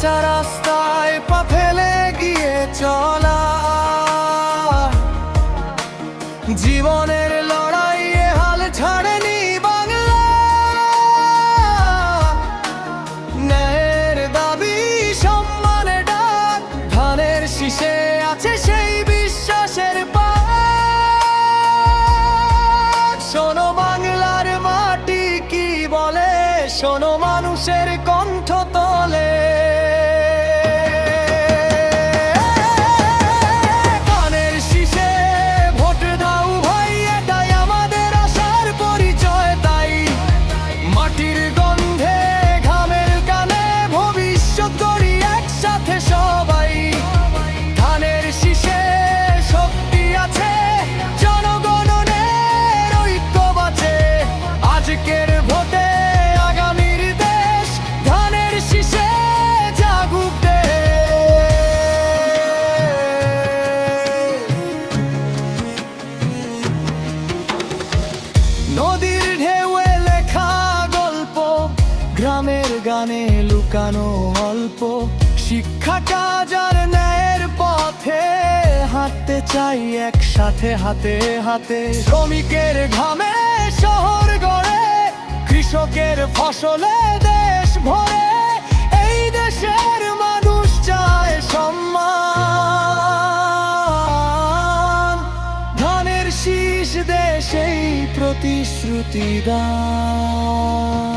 কাঁচা রাস্তায় পা ফেলে গিয়ে চলা, জীবনের লড়াইয়ে হাল ছাড়েনি বাংলা। ন্যায়ের দাবি সম্মানে ডাক, ধানের শীষে আছে সেই বিশ্বাসের পাক। শোনো বাংলার মাটি কি বলে, শোনো মানুষের কণ্ঠ তোলে। ধানের শীষে ভোট দাও ভাই, এটাই আমাদের আশার পরিচয়। তাই মাটির গন্ধে ঘামের গানে ভবিষ্যৎ গড়ি একসাথে সবাই। ধানের শীষে শক্তি আছে, জনগণের ঐক্য বাঁচে। আজকের ভোটে আগামীর দেশ, ধানের শীষে জাগুক দেশ। নদীর ঢেউয়ে লেখা গল্প, গ্রামের গানে লুকানো অল্প। শিক্ষা কাজ আর ন্যায়ের পথে হাঁটতে চাই একসাথে হাতে হাতে। শ্রমিকের ঘামে শহর গড়ে, কৃষকের ফসলে দেশ ভরে। এই দেশের মানুষ চায় সম্মান, ধানের শীষ দেশেই প্রতিশ্রুতি দান।